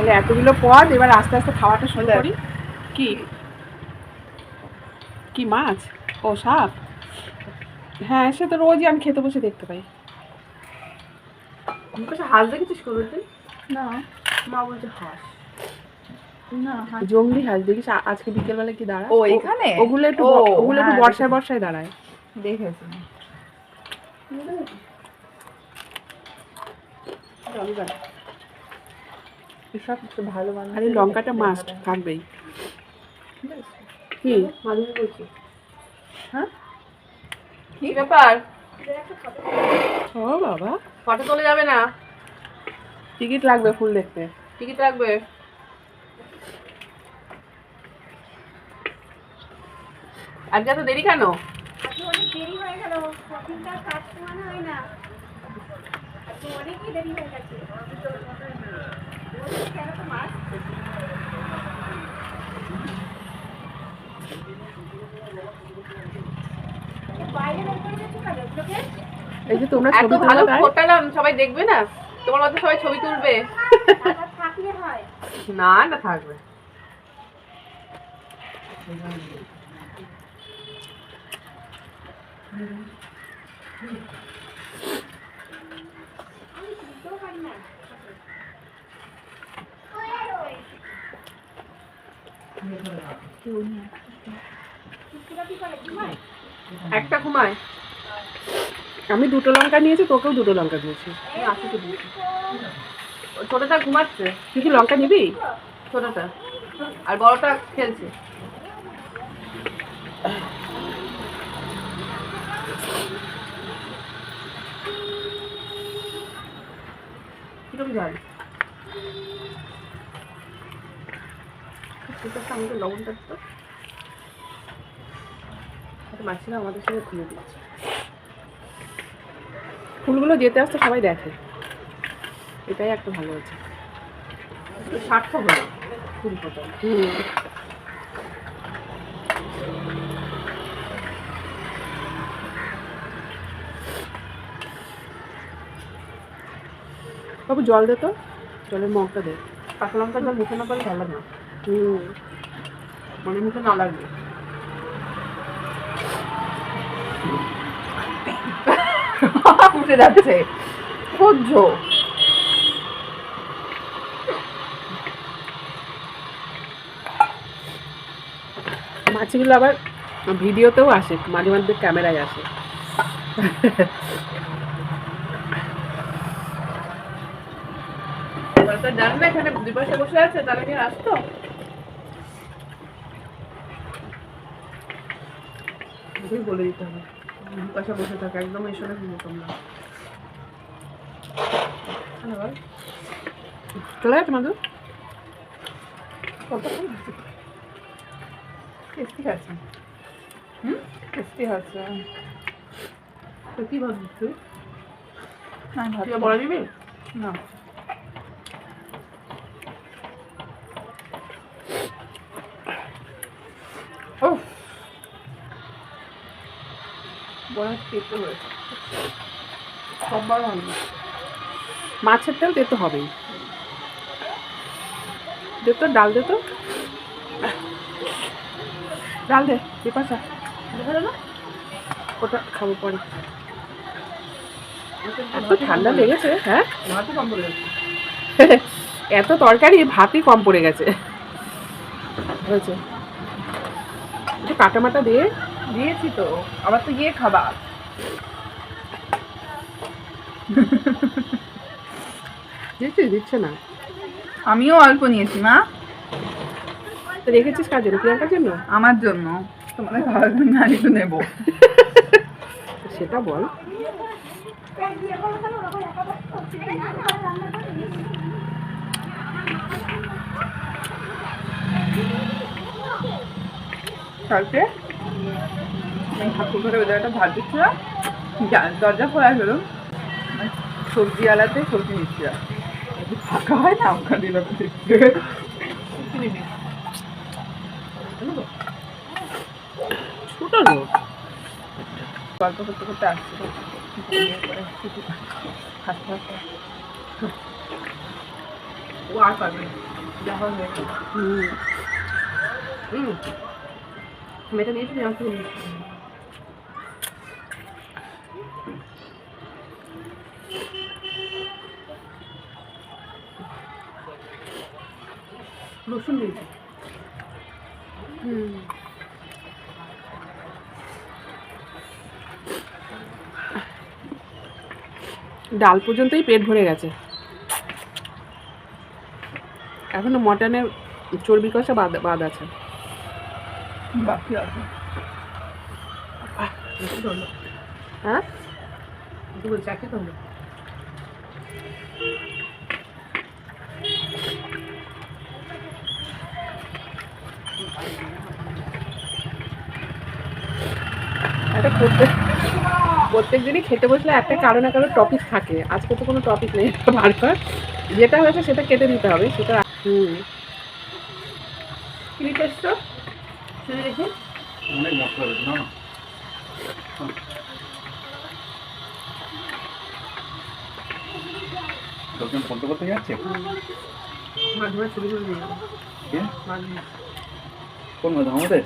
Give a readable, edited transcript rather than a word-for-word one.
তাহলে এতগুলো পদ এবার আস্তে আস্তে খাওয়াটা শুরু করি। কি কি মাছ? ও সাপ। হ্যাঁ সে তো রোজই আমি খেতে বসে দেখতে পাই। হাঁস দেখেছিস কোনোদিন? না মা বলছে হাঁস। না জঙ্গলি হাঁস দেখিস আজকে বিকেলবেলা কি দাঁড়ায়? ও এখানে ওগুলো একটু হ্যাঁ, বর্ষায় বর্ষায় দাঁড়ায়। দেখেছি। এসব একটু ভালো বানাতে খালি লঙ্কাটা মাস্ট থাকবেই। কি মাধুরী বলছি। হ্যাঁ কি ব্যাপার? ও বাবা, ফটো তোলা যাবে না? টিকিট লাগবে ফুল দেখতে। টিকিট লাগবে। আজকে এত দেরি কেন? অনেক দেরি হয়ে গেল, কঠিনটা কাজ সমান হয় না, আজকে অনেকই দেরি হয়ে গেছে। কেন তো মাছ বাইরে বের করে দিচ্ছ কেন ওগুলোকে? এই যে তোমরা এত ছবি ভালো তোলা ফোটালাম, সবাই দেখবে না? তোমার মধ্যে সবাই ছবি তুলবে? টাকা থাকলে হয়। না না থাকবে। বুঝতেও পারি না। কুকুরা কি করে ঘুমায়? একটা ঘুমায়। আমি দুটো লঙ্কা নিয়েছি, তোকেও দুটো লঙ্কা দিয়েছি। ছোটটা ঘুমাচ্ছে, তুই কি লঙ্কা নিবি? ছোটটা, আর বড়টা খেলছে। কিরকম ঝাল? আমাদের লবণটা তো মাছিরা আমাদের সঙ্গে খুলে দিচ্ছে। ফুলগুলো যেতে আসতে সবাই দেখে, এটাই একটা ভালো হয়েছে। সার্থক হলো ফুল ফোটা। বাবু জল দে তো, জলের মগটা দে। কাঁচা লঙ্কা জল মুখে না পারলে ভালো না, হুম, মানে মুখে না লাগবে। উঠে যাচ্ছে সহ্য। মাছগুলো আবার ভিডিওতেও আসে, মাঝে মাঝে ক্যামেরায় আসে। জান না এখানে দুই পাশে বসে আছে, তাহলে কি আসতো? বলে দিতে হবে দুই পাশে বসে থাকে, একদম এসে না তোমরা। চলে যাচ্ছে মাধু। টেস্টি আছে। টেস্টি হচ্ছে। তো কি ভাবছিস তুই? হ্যাঁ তুই বড় দিবি? না বড় খেতে হয়েছে সববার ভালো। মাছের তেল দে তো হবেই। দে তো ডাল, দে তো ডাল দে, পেপাসা না ওটা খাবো পরে। এত ঠান্ডা লেগেছে, হ্যাঁ ভাতই কম বলে গেছে। এত তরকারি ভাতই কম পড়ে গেছে। হয়েছে একটু কাটা মাটা দিয়ে দিয়েছি তো, আবার তো গিয়ে খাবা। দিচ্ছে না। আমিও অল্প নিয়েছি মা। তো রেখেছিস কার জন্য? প্রিয়াঙ্কার জন্য? আমার জন্য, তোমাদের খাওয়ার জন্য আর একটু নেবো। সেটা বল। কালকে আমি ঠাকুর ঘরে ওই জায়গাটা ভাত দিচ্ছিলাম, দরজা খোলা গেল, সবজি আলাতে সবজি নিচ্ছিলাম, ফাঁকা হয় না ওখানে এরকম দেখতে। ছোট লোক। গল্প করতে করতে আসছিল, হাসতে হাসতে ও আর পারবে না যখন হয়েছে হুম মেয়েটা নিয়েছি আমার থেকে নিয়েছি রসুন দিয়েছি হুম। ডাল পর্যন্তই পেট ভরে গেছে, এখনো মটনের চর্বি কষা বাদ বাদ আছে। বাকি আছে। বেশি ধরলো হ্যাঁ তুই বলছি চাকে ধরলো একটা প্রত্যেক দিনই খেতে বসলে একটা কারো না কারো টপিক থাকে, আজকে তো কোনো টপিক নেই। বারবার যেটা হয়েছে সেটা কেটে দিতে হবে সেটা। হুম কি নিতে এসছো শুনে দেখি অনেক মশলা রয়েছে না লোকজন ফোন করতে যাচ্ছে মাঝে মাঝে ছবি করে দিয়ে কে? মাঝে কোন কথা আমাদের